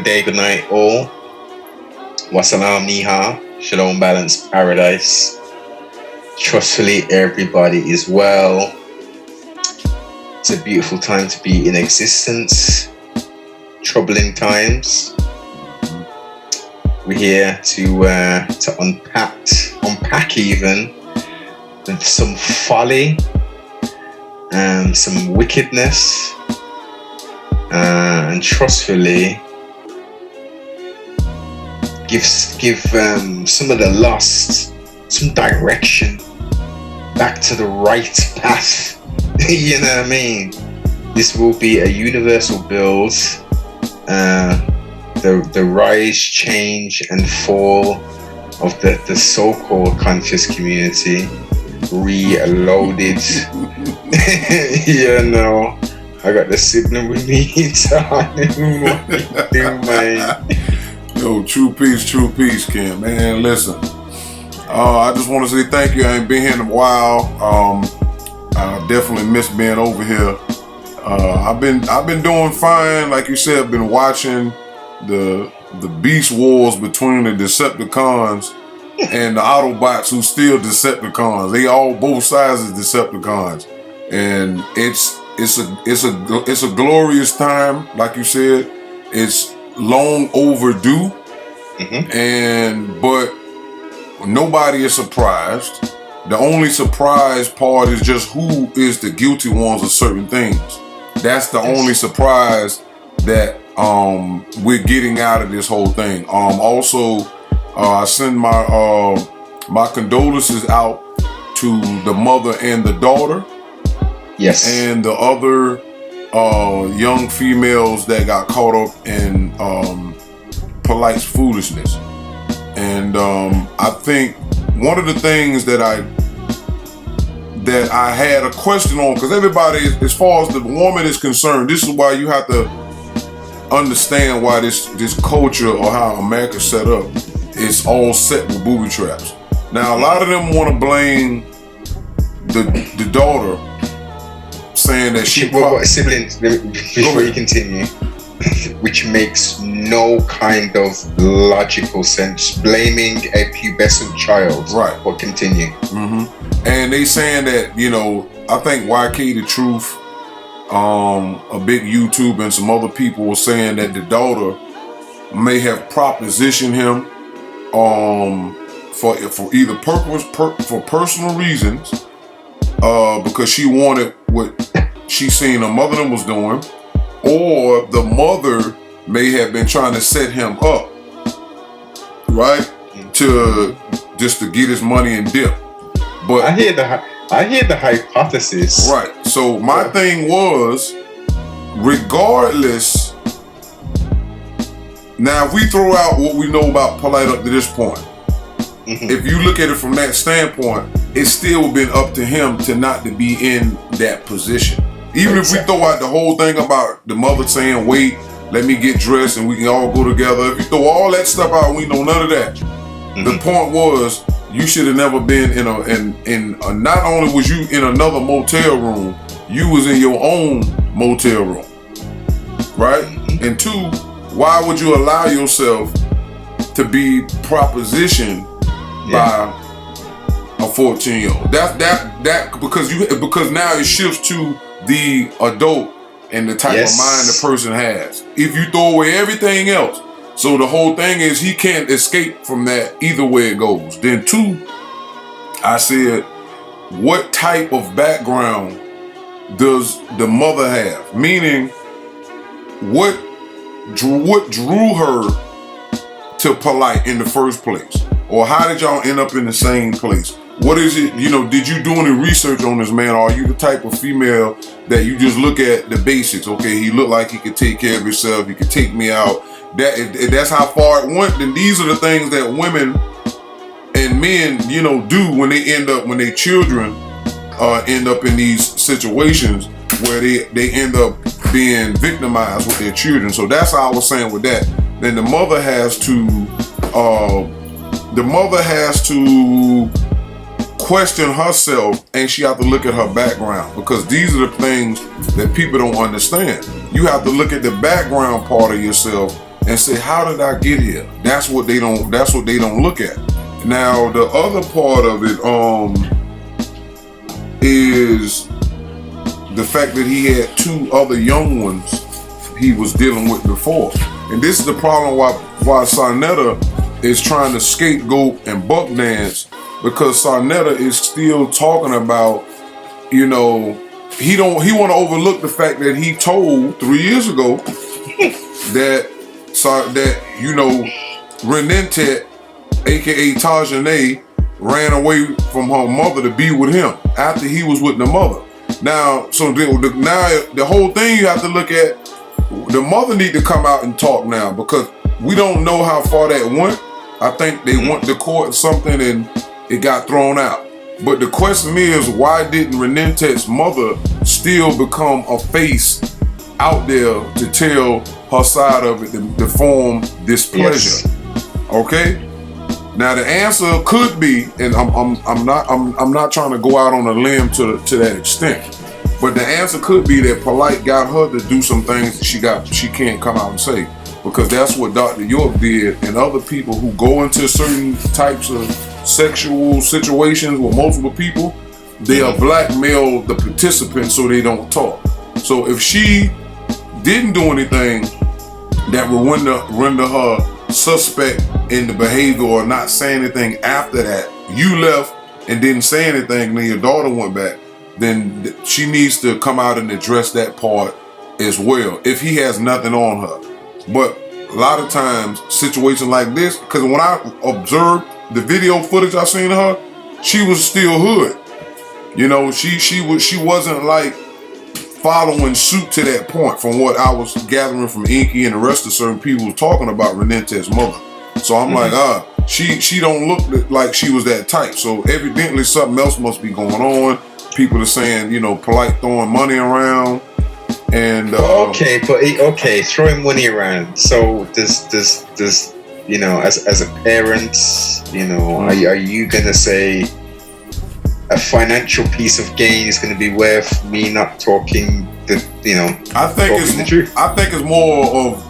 good day, good night, all. Wassalam, niha, shalom, balance, paradise. Trustfully, everybody is well. It's a beautiful time to be in existence. Troubling times. We're here to unpack even some folly, some wickedness, and trustfully give some of the lost some direction back to the right path. You know what I mean? This will be a universal build. The rise, change, and fall of the so-called conscious community, reloaded. You know, I got the signal with me. What you do, man? Yo, true peace, Ken. Man, listen. I just want to say thank you. I ain't been here in a while. I definitely miss being over here. I've been doing fine. Like you said, I've been watching the beast wars between the Decepticons and the Autobots who still Decepticons. They all both sides of Decepticons, and it's a glorious time. Like you said, it's long overdue, but nobody is surprised. The only surprise part is just who is the guilty ones of certain things. That's the only surprise that we're getting out of this whole thing. Also, I send my condolences out to the mother and the daughter. Yes. And the other young females that got caught up in Polite's foolishness. And I think one of the things that I had a question on, because everybody, as far as the woman is concerned, this is why you have to understand why this culture or how America's set up is all set with booby traps. Now, a lot of them want to blame the daughter, saying that she... siblings, before you continue, which makes no kind of logical sense, blaming a pubescent child. Right. But continue. And they saying that, you know, I think YK The Truth, a big YouTube, and some other people were saying that the daughter may have propositioned him for either for personal reasons, because she wanted what she seen her mother was doing, or the mother may have been trying to set him up, right, to get his money and dip. But I hear the hypothesis. Right. So my thing was, regardless, now if we throw out what we know about Polite up to this point, if you look at it from that standpoint, it still would have been up to him to not to be in that position. Even if we throw out the whole thing about the mother saying, wait, let me get dressed and we can all go together. If you throw all that stuff out, we know none of that. The point was, you should have never been in a not only was you in another motel room, you was in your own motel room, right? And two, why would you allow yourself to be propositioned by a 14-year-old? That because now it shifts to the adult and the type of mind the person has. If you throw away everything else, so the whole thing is he can't escape from that either way it goes. Then two, I said, what type of background does the mother have? Meaning, what drew her to Polite in the first place? Or how did y'all end up in the same place? What is it, did you do any research on this man? Or are you the type of female that you just look at the basics? Okay, he looked like he could take care of himself. He could take me out. That's how far it went. Then these are the things that women and men, do when their children end up in these situations where they end up being victimized with their children. So that's how I was saying with that. Then the mother has to question herself, and she have to look at her background, because these are the things that people don't understand. You have to look at the background part of yourself and say, how did I get here? That's what they don't look at. Now the other part of it is the fact that he had 2 other young ones he was dealing with before. And this is the problem why Sarnetta is trying to scapegoat and buck dance, because Sarnetta is still talking about, you know, he want to overlook the fact that he told 3 years ago that you know, Renentet, aka Tajane, ran away from her mother to be with him after he was with the mother. Now, so the whole thing you have to look at, the mother need to come out and talk now, because we don't know how far that went. I think they went to court or something and it got thrown out. But the question is, why didn't Renentet's mother still become a face out there to tell her side of it, to form displeasure? Yes. Okay. Now the answer could be, and I'm not trying to go out on a limb to that extent, but the answer could be that Polite got her to do some things that she can't come out and say, because that's what Dr. York did, and other people who go into certain types of sexual situations with multiple people, they are blackmail the participants so they don't talk. So if she didn't do anything that would render her suspect in the behavior or not say anything after that, you left and didn't say anything, and then your daughter went back, then she needs to come out and address that part as well, if he has nothing on her. But a lot of times, situations like this, because when I observed the video footage I seen of her, she was still hood. You know, she wasn't like following suit to that point, from what I was gathering from Inky and the rest of certain people talking about Renentet's mother. So I'm like, she don't look like she was that type. So evidently something else must be going on. People are saying, you know, Polite throwing money around. And throwing money around. So does you know, as a parent, you know, are you gonna say a financial piece of gain is gonna be worth me not talking the truth? I think it's more of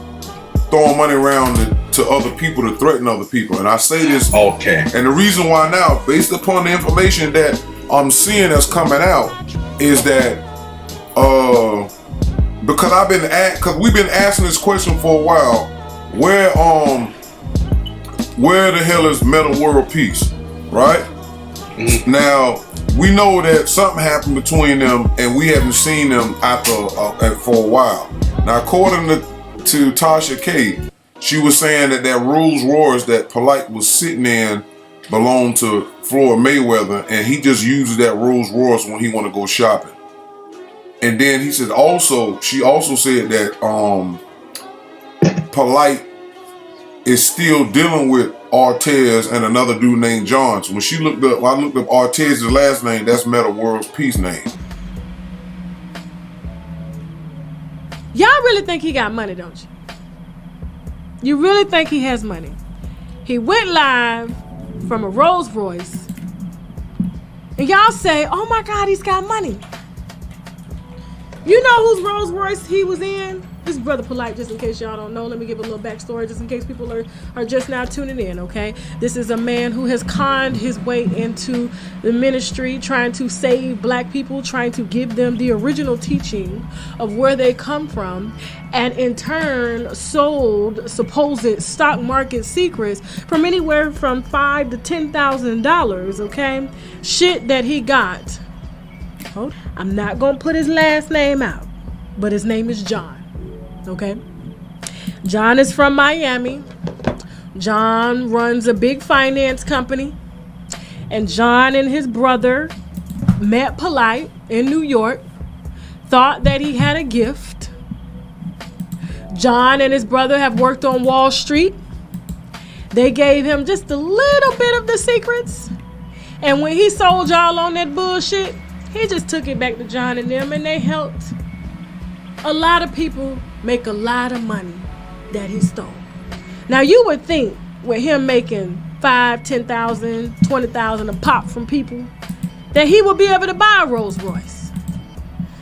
throwing money around to other people, to threaten other people. And I say this, and the reason why now, based upon the information that I'm seeing that's coming out, is that because we've been asking this question for a while, where the hell is Meta World Peace, right? Mm-hmm. Now we know that something happened between them, and we haven't seen them for a while. Now, according to Tasha K, she was saying that Rolls Royce that Polite was sitting in belonged to Floyd Mayweather, and he just uses that Rolls Royce when he want to go shopping. And then she also said that Polite is still dealing with Artez and another dude named John. So when I looked up Artez's last name, that's Meta World Peace name. Y'all really think he got money, don't you? You really think he has money? He went live from a Rolls Royce, and y'all say, oh my God, he's got money. You know whose Rolls Royce he was in? This is Brother Polite, just in case y'all don't know. Let me give a little backstory, just in case people are just now tuning in, okay? This is a man who has conned his way into the ministry, trying to save black people, trying to give them the original teaching of where they come from, and in turn sold supposed stock market secrets from anywhere from $5,000 to $10,000, okay? Shit that he got. I'm not gonna put his last name out, but his name is John. Okay, John is from Miami. John runs a big finance company, and John and his brother met Polite in New York, thought that he had a gift. John and his brother have worked on Wall Street. They gave him just a little bit of the secrets, and when he sold y'all on that bullshit, he just took it back to John and them, and they helped a lot of people make a lot of money that he stole. Now you would think with him making $5,000, $10,000, $20,000 a pop from people, that he would be able to buy a Rolls Royce.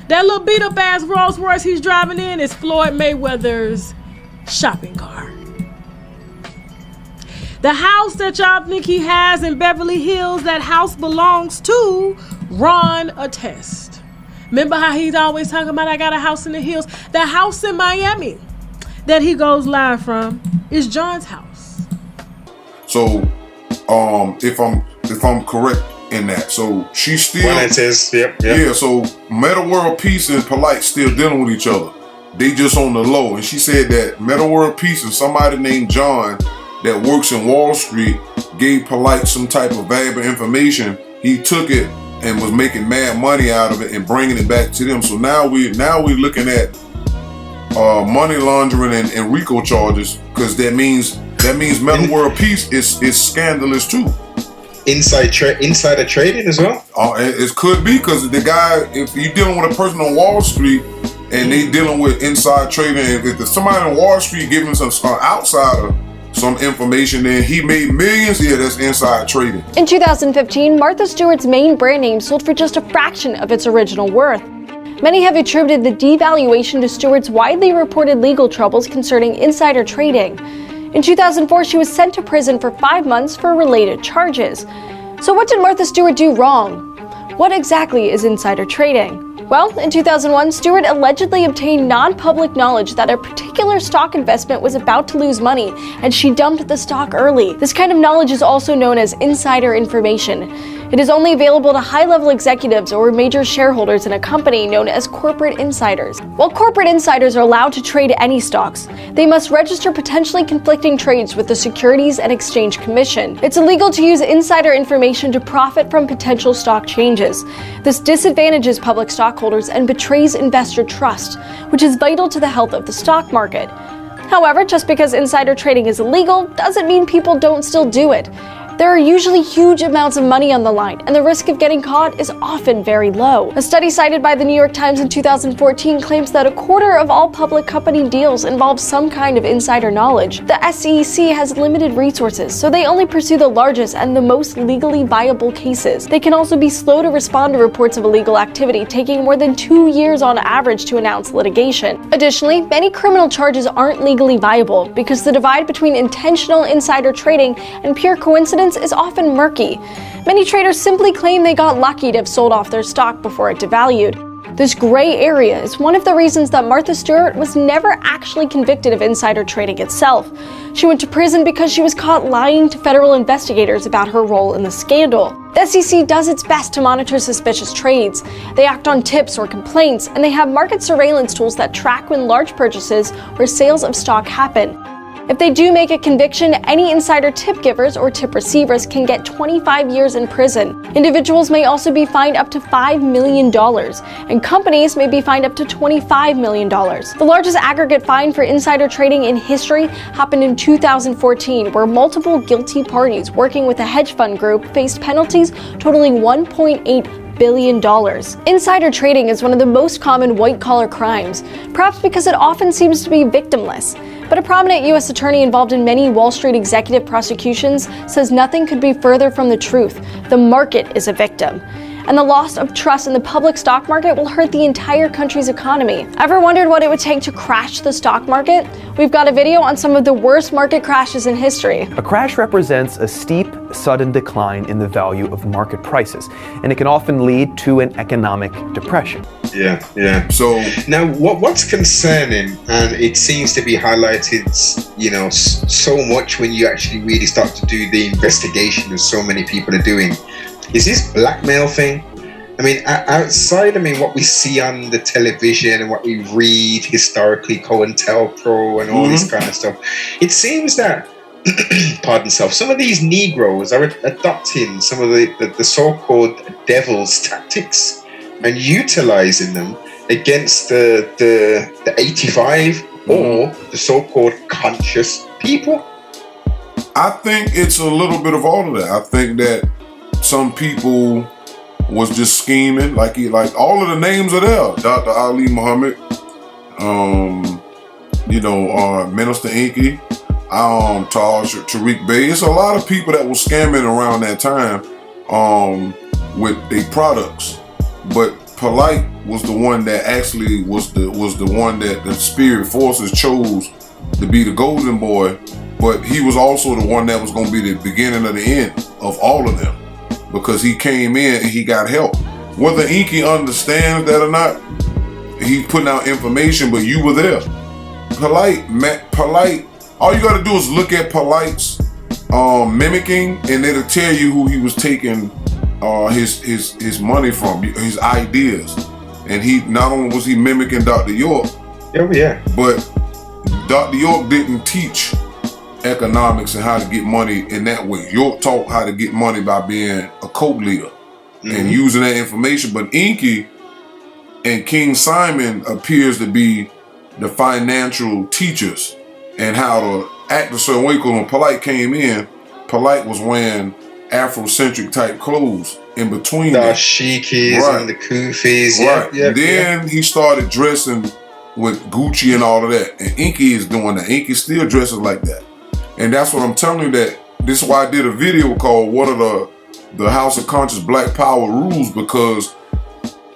That little beat up ass Rolls Royce he's driving in is Floyd Mayweather's shopping car. The house that y'all think he has in Beverly Hills, that house belongs to Ron Attest. Remember how he's always talking about, I got a house in the hills? The house in Miami that he goes live from is John's house. So, if I'm correct in that, so she's still. Well, it is. Yep. Yeah. So, Meta World Peace and Polite still dealing with each other. They just on the low, and she said that Meta World Peace and somebody named John that works in Wall Street gave Polite some type of valuable information. He took it and was making mad money out of it and bringing it back to them. So now we're looking at money laundering and RICO charges, because that means Meta World Peace is scandalous too. Insider trading as well. It could be, because the guy, if you're dealing with a person on Wall Street and they dealing with inside trading, if there's somebody on Wall Street giving some outsider some information, then he made millions. Yeah, that's inside trading. In 2015, Martha Stewart's main brand name sold for just a fraction of its original worth. Many have attributed the devaluation to Stewart's widely reported legal troubles concerning insider trading. In 2004, she was sent to prison for 5 months for related charges. So what did Martha Stewart do wrong? What exactly is insider trading? Well, in 2001, Stewart allegedly obtained non-public knowledge that a particular stock investment was about to lose money, and she dumped the stock early. This kind of knowledge is also known as insider information. It is only available to high-level executives or major shareholders in a company known as corporate insiders. While corporate insiders are allowed to trade any stocks, they must register potentially conflicting trades with the Securities and Exchange Commission. It's illegal to use insider information to profit from potential stock changes. This disadvantages public stockholders and betrays investor trust, which is vital to the health of the stock market. However, just because insider trading is illegal doesn't mean people don't still do it. There are usually huge amounts of money on the line, and the risk of getting caught is often very low. A study cited by the New York Times in 2014 claims that a quarter of all public company deals involve some kind of insider knowledge. The SEC has limited resources, so they only pursue the largest and the most legally viable cases. They can also be slow to respond to reports of illegal activity, taking more than 2 years on average to announce litigation. Additionally, many criminal charges aren't legally viable because the divide between intentional insider trading and pure coincidence is often murky. Many traders simply claim they got lucky to have sold off their stock before it devalued. This gray area is one of the reasons that Martha Stewart was never actually convicted of insider trading itself. She went to prison because she was caught lying to federal investigators about her role in the scandal. The SEC does its best to monitor suspicious trades. They act on tips or complaints, and they have market surveillance tools that track when large purchases or sales of stock happen. If they do make a conviction, any insider tip givers or tip receivers can get 25 years in prison. Individuals may also be fined up to $5 million, and companies may be fined up to $25 million. The largest aggregate fine for insider trading in history happened in 2014, where multiple guilty parties working with a hedge fund group faced penalties totaling $1.8 billion. Insider trading is one of the most common white-collar crimes, perhaps because it often seems to be victimless. But a prominent U.S. attorney involved in many Wall Street executive prosecutions says nothing could be further from the truth. The market is a victim. And the loss of trust in the public stock market will hurt the entire country's economy. Ever wondered what it would take to crash the stock market? We've got a video on some of the worst market crashes in history. A crash represents a steep, sudden decline in the value of market prices, and it can often lead to an economic depression. Yeah. So now, what's concerning, and it seems to be highlighted, so much when you actually really start to do the investigation that so many people are doing, is this blackmail thing. I mean, outside, what we see on the television and what we read historically, COINTELPRO and all this kind of stuff, it seems that, pardon self, some of these Negroes are adopting some of the so-called devil's tactics and utilizing them against the 85 or the so-called conscious people. I think it's a little bit of all of that. I think that some people was just scheming, like all of the names are there. Dr. Ali Muhammad, Minister Inky, Taj Tariq Bey. It's a lot of people that were scamming around that time with their products. But Polite was the one that actually was the one that the spirit forces chose to be the golden boy but he was also the one that was going to be the beginning of the end of all of them, because he came in and he got help. Whether Inky understands that or not, he's putting out information, but you were there. Polite, all you got to do is look at Polite's mimicking, and it'll tell you who he was taking his money from, his ideas. And he not only was he mimicking Dr. York, but Dr. York didn't teach economics and how to get money in that way. York taught how to get money by being a co-leader and using that information. But Inky and King Simon appears to be the financial teachers and how to act a certain way. Because when Polite came in, Polite was wearing Afrocentric type clothes in between the shikis and the kufis. Then he started dressing with Gucci and all of that. And Inky is doing that. Inky still dresses like that. And that's what I'm telling you, that this is why I did a video called What Are the House of Conscious Black Power Rules, because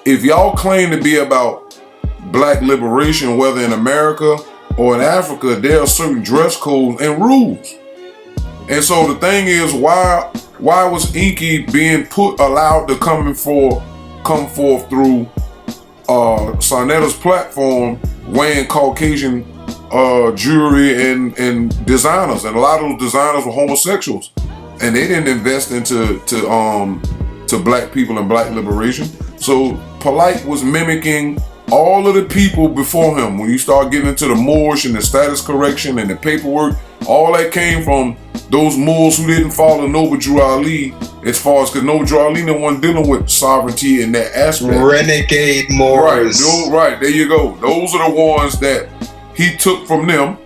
if y'all claim to be about black liberation, whether in America or in Africa, there are certain dress codes and rules. And so the thing is, why was Inky being allowed to come forth through Sarnetta's platform wearing Caucasian jewelry and designers, and a lot of those designers were homosexuals, and they didn't invest into black people and black liberation. So Polite was mimicking all of the people before him. When you start getting into the Moorish and the status correction and the paperwork, all that came from those Moors who didn't follow Noble Drew Ali, as far as, because Noble Drew Ali no one dealing with sovereignty in that aspect. Renegade Moors. Right, there you go. Those are the ones that he took from them.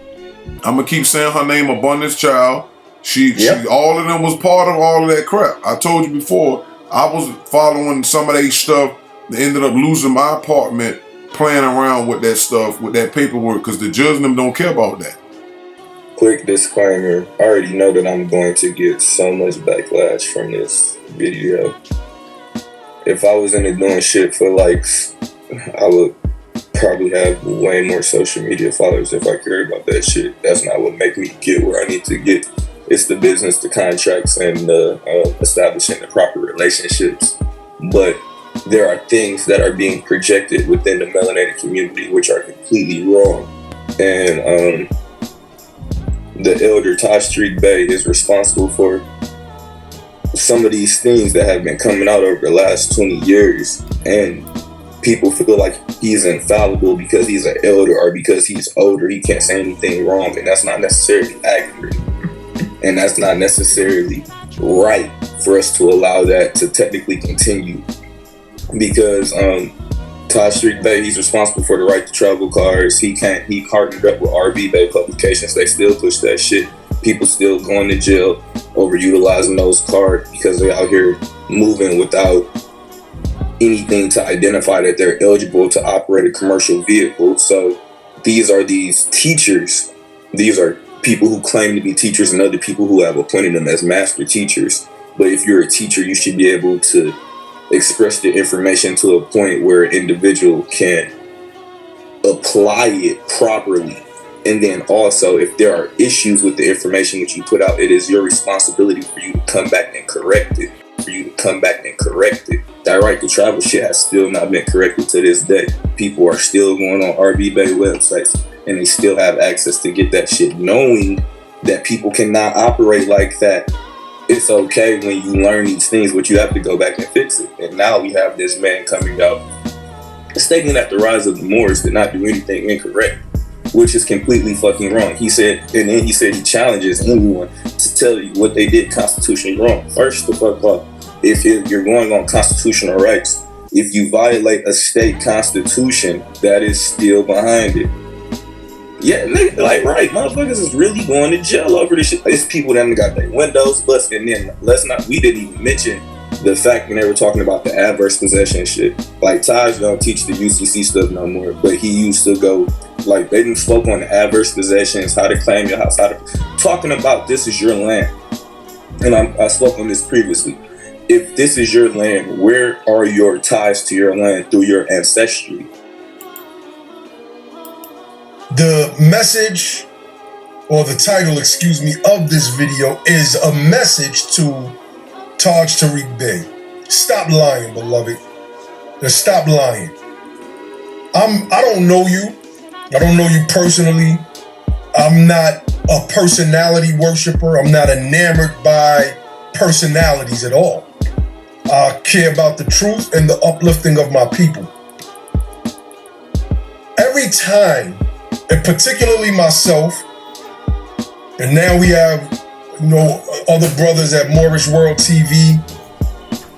I'm gonna keep saying her name, Abundance Child. She all of them was part of all of that crap. I told you before, I was following some of that stuff that ended up losing my apartment playing around with that stuff, with that paperwork, because the judge and them don't care about that. Quick disclaimer, I already know that I'm going to get so much backlash from this video. If I was into doing shit for likes, I would probably have way more social media followers if I cared about that shit. That's not what make me get where I need to get. It's the business, the contracts, and establishing the proper relationships. But there are things that are being projected within the melanated community which are completely wrong. And the elder Taj Street Bey is responsible for some of these things that have been coming out over the last 20 years. And people feel like he's infallible because he's an elder, or because he's older, he can't say anything wrong. And that's not necessarily accurate. And that's not necessarily right for us to allow that to technically continue. Because Taj Street Bey, he's responsible for the right to travel cards. He partnered up with RB Bay Publications. They still push that shit. People still going to jail overutilizing those cards because they're out here moving without anything to identify that they're eligible to operate a commercial vehicle. So these are these teachers. These are people who claim to be teachers and other people who have appointed them as master teachers. But if you're a teacher, you should be able to express the information to a point where an individual can apply it properly. And then also, if there are issues with the information that you put out, it is your responsibility for you to come back and correct it. That right to travel shit has still not been corrected to this day. People are still going on RB Bay websites and they still have access to get that shit, knowing that people cannot operate like that. It's okay when you learn these things, but you have to go back and fix it. And now we have this man coming out stating that the rise of the Moors did not do anything incorrect, which is completely fucking wrong. He said, and then he said he challenges anyone to tell you what they did constitutionally wrong. First the fuck off, if you're going on constitutional rights, if you violate a state constitution, that is still behind it. Yeah, nigga, like, right, motherfuckers is really going to jail over this shit. It's people that got their windows busted, and then we didn't even mention the fact when they were talking about the adverse possession shit. Like, Taj don't teach the UCC stuff no more, but he used to go, like, they didn't spoke on the adverse possessions, how to claim your house, talking about this is your land. And I spoke on this previously. If this is your land, where are your ties to your land through your ancestry? The message or the title, excuse me, of this video is a message to Taj Tariq Bey. Stop lying, beloved. Just stop lying. I don't know you. I don't know you personally. I'm not a personality worshiper. I'm not enamored by personalities at all. I care about the truth and the uplifting of my people. Every time, and particularly myself, and now we have, other brothers at Moorish World TV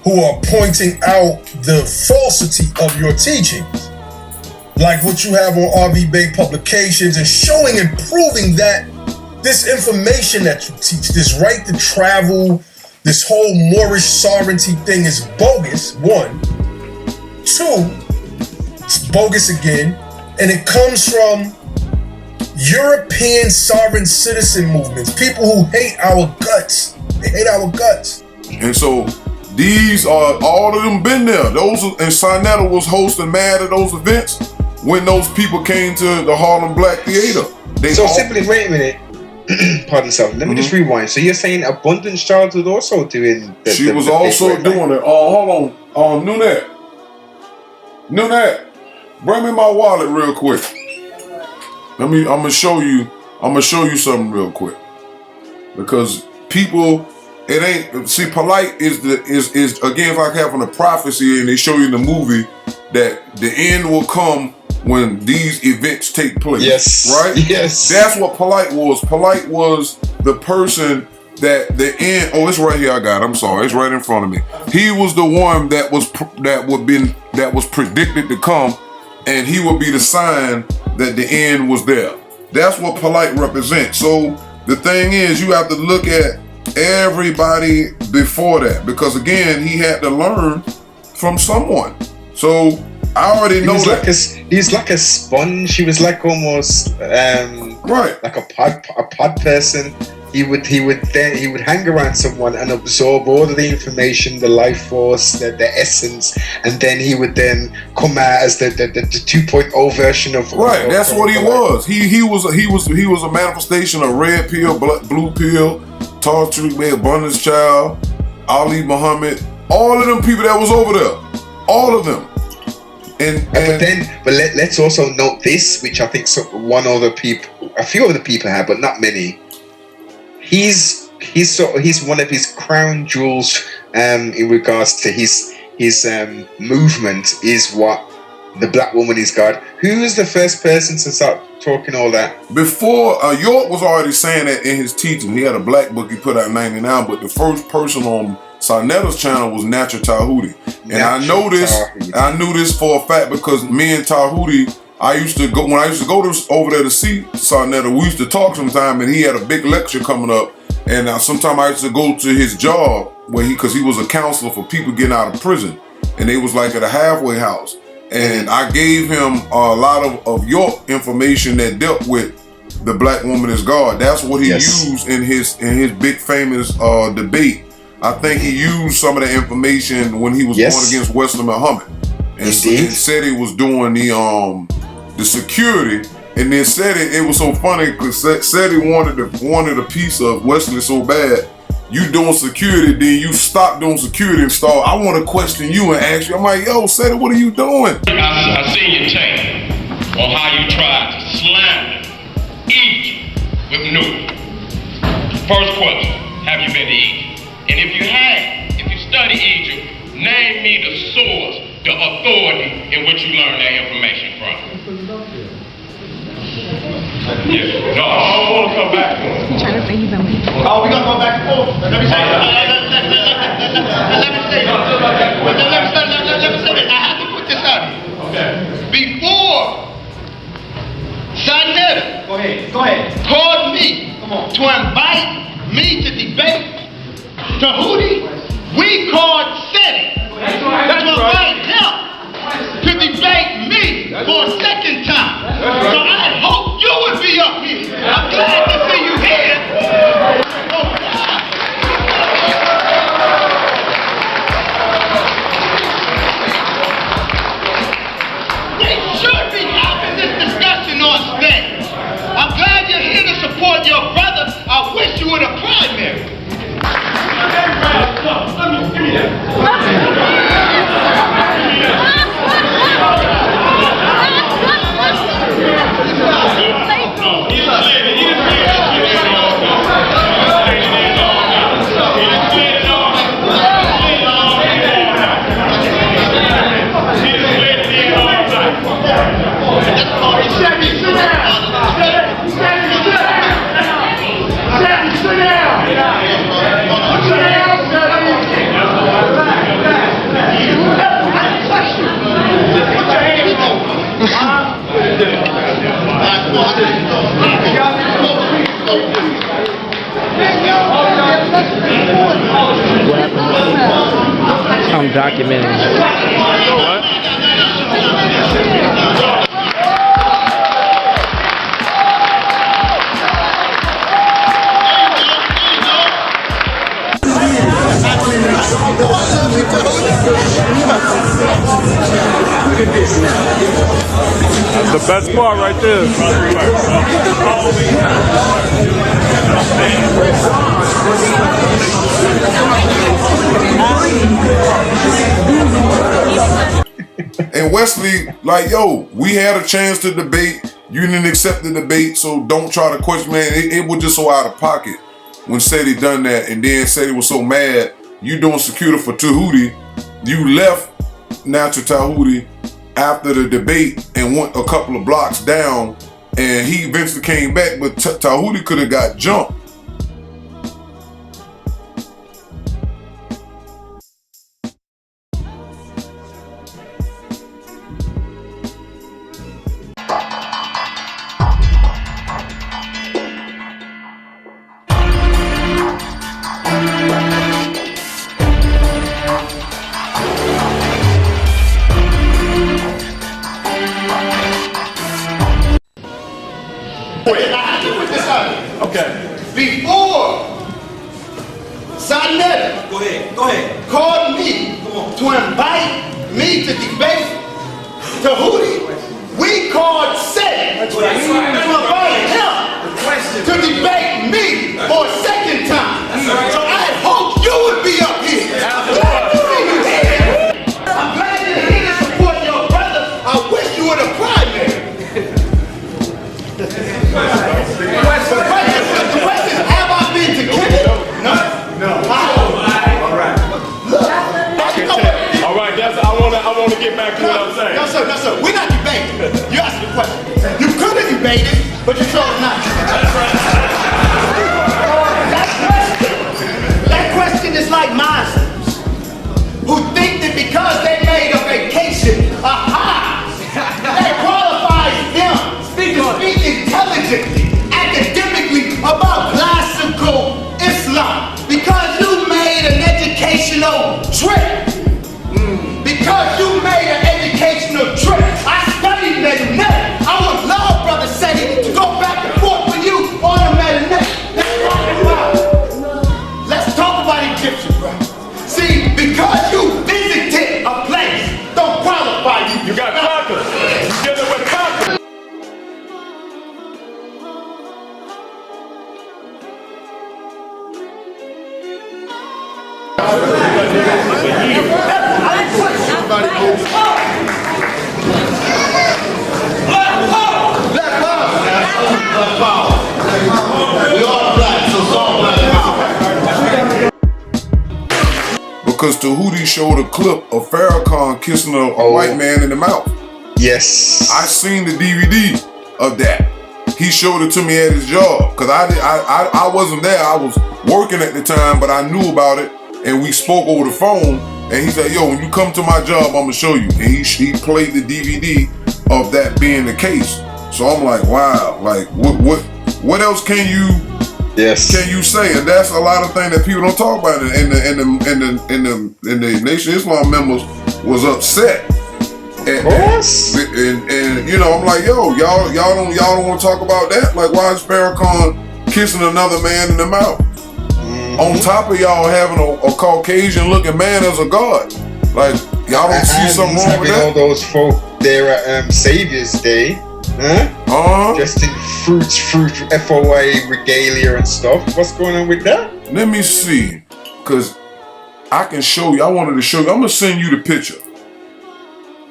who are pointing out the falsity of your teachings, like what you have on RV Bay Publications, and showing and proving that this information that you teach, this right to travel, this whole Moorish sovereignty thing is bogus, one. Two, it's bogus again, and it comes from European sovereign citizen movements, people who hate our guts. They hate our guts. And so these are, all of them been there. Those, and Sinetta was hosting mad at those events when those people came to the Harlem Black Theater. Simply, wait a minute. Pardon, sir. Let me just rewind. So you're saying Abundance Child was also doing the... She was also doing it. Hold on. Nunat, bring me my wallet real quick. I'm gonna show you something real quick. Because people, it ain't, see, polite is again, if I have from the prophecy and they show you in the movie that the end will come when these events take place. Yes. Right? Yes. That's what polite was. Polite was the person that the end, it's right here, I got it. I'm sorry, it's right in front of me. He was the one that was predicted to come, and he would be the sign that the end was there. That's what polite represents. So the thing is, you have to look at everybody before that, because again, he had to learn from someone. So I already know that. He's like a sponge. He was like almost right, like a pod person. He would hang around someone and absorb all of the information, the life force, the essence, and then he would then come out as the 2.0 version of right. That's what he was. He was a manifestation of red pill, blue pill, Taj Tariq Bey, Abundance Child, Ali Muhammad, all of them people that was over there, all of them. But let's also note this, which I think a few other people have, but not many. He's one of his crown jewels in regards to his movement is what the black woman is God. Who is the first person to start talking all that? Before York was already saying that in his teaching. He had a black book he put out in '99, but the first person on Sinetta's channel was Natural Tahuti. And I knew this for a fact because me and Tahuti, when I used to go over there to see Sinetta, we used to talk sometime, and he had a big lecture coming up. And sometime I used to go to his job because he was a counselor for people getting out of prison, and they was like at a halfway house. And I gave him a lot of York information that dealt with the black woman is God. That's what he used in his big famous debate. I think he used some of the information when he was going against Wesley Muhammad, and said he was doing the security. And then said it was so funny because said he wanted a piece of Wesley so bad. You doing security, then you stop doing security and start. I want to question you and ask you. I'm like, yo, Seti, what are you doing? I seen your tape on how you tried to slander Egypt with Nuba. First question: have you been to Egypt? And if you study Egypt, name me the source, the authority in which you learned that information from. Yeah. No, I don't want to come back to him. He's trying to say he's on me. Oh, we gonna go back and forth. Let me say this. I have to put this out here. Okay. Before Sinetta called me to invite me to debate Tahuti, we called Seti. That's what invited him to debate me for a second time. So I hope you would be up here. I'm glad to see you here. We should be having this discussion on stage. I'm glad you're here to support your I'm documenting. What? That's the best part right there. And Wesley, like, yo, we had a chance to debate. You didn't accept the debate, so don't try to question, man. It was just so out of pocket when Seti done that, and then Seti was so mad. You doing security for Tahuti. You left Natural Tahuti after the debate and went a couple of blocks down, and he eventually came back, but Tahuti could have got jumped. Okay. Before Sinetta called me to invite me to debate Tahuti, we called Seth to invite him to debate me for a second time. So I hope you would be up here. I'm glad you're here to support your brother. I wish you were the primary. The question is, have I been to Kenya? No. All right. All right, I want to get back to what I'm saying. No, sir. We're not debating. You asked the question. You could have debated, but you chose not to. That question is like monsters who think that because they made a vacation a high, that qualifies them to speak intelligently, academically about classical Islam. Because you made an educational trip. Because you made an educational trip. I studied Medinet. I would love, Brother Seti, to go back and forth with you on the Medinet. Let's talk about Egyptian, bro. See, because you visited a place, don't qualify you. You got conquered. You get it with conquered. Black power. We all black, so it's all black power. Because Tahuti showed a clip of Farrakhan kissing a white man in the mouth. Yes. I seen the DVD of that. He showed it to me at his job. Because I wasn't there. I was working at the time, but I knew about it. And we spoke over the phone. And he said, yo, when you come to my job, I'm going to show you. And he played the DVD of that being the case. So I'm like, wow. Like, what else can you say? And that's a lot of things that people don't talk about. And the Nation of Islam members was upset. And you know, I'm like, yo, y'all don't want to talk about that. Like, why is Farrakhan kissing another man in the mouth? On top of y'all having a Caucasian looking man as a god. Like, y'all don't see something wrong with that? All those folk there at Savior's Day, dressed in fruit, FOA regalia and stuff. What's going on with that? Let me see, cause I can show you. I wanted to show you. I'm gonna send you the picture,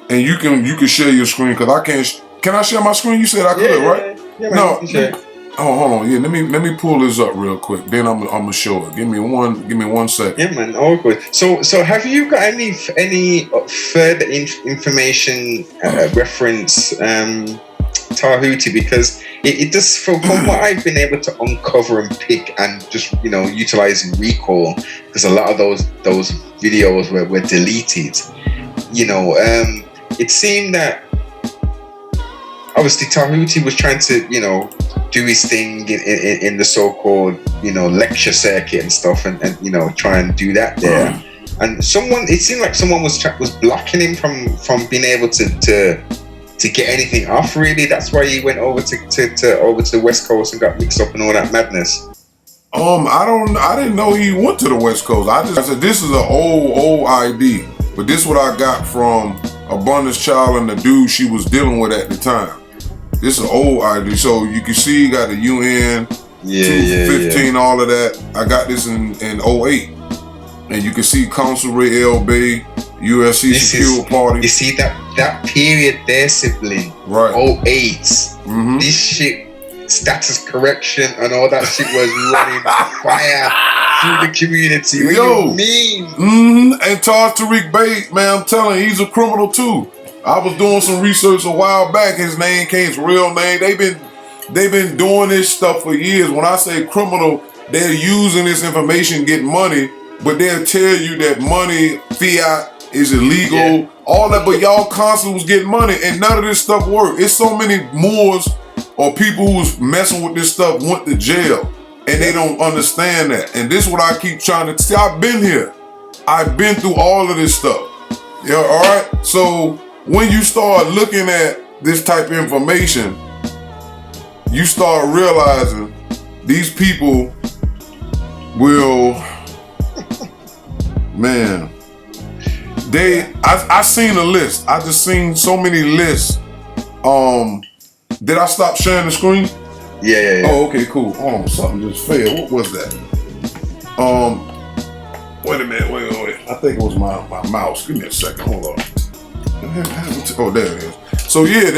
and you can share your screen because I can't. Can I share my screen? You said I could, right? Yeah, no. sure. Oh, hold on. Yeah, let me pull this up real quick. Then I'm gonna show it. Give me 1 second. Yeah, man. All good. So have you got any further information reference Tahuti? Because it does, from what I've been able to uncover and pick and just utilizing recall, because a lot of those videos were deleted. It seemed that obviously Tahuti was trying to do his thing in the so-called lecture circuit and stuff, and try and do that there. And it seemed like someone was blocking him from being able to get anything off. Really, that's why he went over to the West Coast and got mixed up in all that madness. I didn't know he went to the West Coast. I said this is an old ID, but this is what I got from Abundance Child and the dude she was dealing with at the time. This is an old ID, so you can see you got the UN, 215, all of that. I got this in 08, and you can see Council Ray L. Bay, USC Secure Party. You see that period there, sibling, right? 08. Mm-hmm. This shit, status correction and all that shit was running fire through the community. What do you mean? Mm-hmm. And Taj Tariq Bey, man, I'm telling you, he's a criminal too. I was doing some research a while back. His name came, his real name. They've been doing this stuff for years. When I say criminal, they're using this information, getting money, but they'll tell you that money, fiat, is illegal, all that, but y'all constantly was getting money, and none of this stuff worked. It's so many Moors or people who was messing with this stuff went to jail, and they don't understand that. And this is what I keep trying to say. I've been here. I've been through all of this stuff. Yeah, all right? So when you start looking at this type of information, you start realizing these people will, man, I seen a list. I just seen so many lists. Did I stop sharing the screen? Yeah. Oh, okay, cool. Hold on, something just failed. What was that? Wait a minute, wait. I think it was my mouse. Give me a second, hold on. Oh, there it is. So yeah,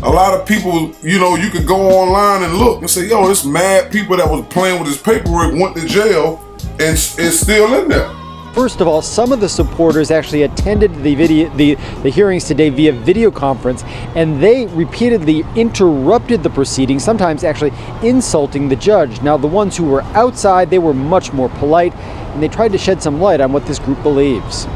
a lot of people, you could go online and look and say, yo, this mad people that was playing with this paperwork went to jail and it's still in there. First of all, some of the supporters actually attended the hearings today via video conference, and they repeatedly interrupted the proceedings, sometimes actually insulting the judge. Now, the ones who were outside, they were much more polite, and they tried to shed some light on what this group believes.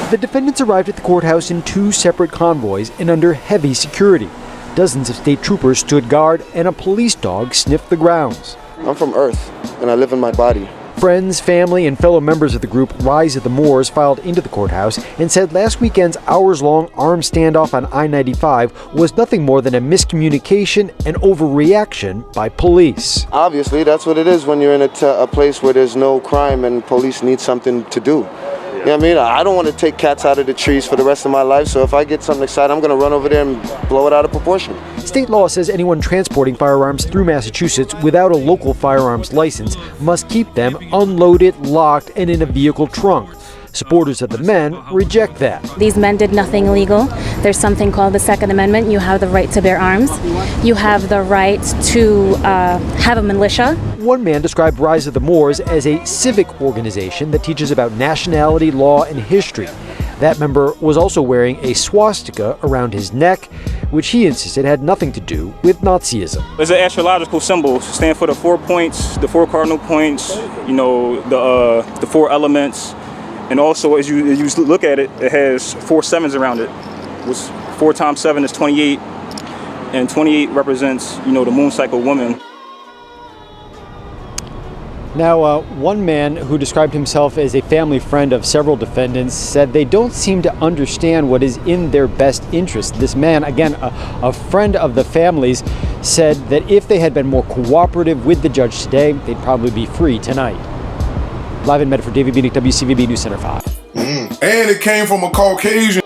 The defendants arrived at the courthouse in 2 separate convoys and under heavy security. Dozens of state troopers stood guard, and a police dog sniffed the grounds. I'm from Earth, and I live in my body. Friends, family, and fellow members of the group Rise of the Moors filed into the courthouse and said last weekend's hours-long armed standoff on I-95 was nothing more than a miscommunication and overreaction by police. Obviously, that's what it is when you're in a place where there's no crime and police need something to do. You know what I mean? I don't want to take cats out of the trees for the rest of my life, so if I get something excited, I'm going to run over there and blow it out of proportion. State law says anyone transporting firearms through Massachusetts without a local firearms license must keep them unloaded, locked, and in a vehicle trunk. Supporters of the men reject that. These men did nothing illegal. There's something called the Second Amendment. You have the right to bear arms. You have the right to have a militia. One man described Rise of the Moors as a civic organization that teaches about nationality, law, and history. That member was also wearing a swastika around his neck, which he insisted had nothing to do with Nazism. It's an astrological symbol. It stands for the 4 points, the 4 cardinal points, the 4 elements. And also, as you look at it, it has 4 sevens around it. Which 4 times 7 is 28, and 28 represents, the moon cycle woman. Now, one man who described himself as a family friend of several defendants said they don't seem to understand what is in their best interest. This man, again, a friend of the families, said that if they had been more cooperative with the judge today, they'd probably be free tonight. Live in Medford, David Bienick, WCVB News Center 5. And it came from a Caucasian.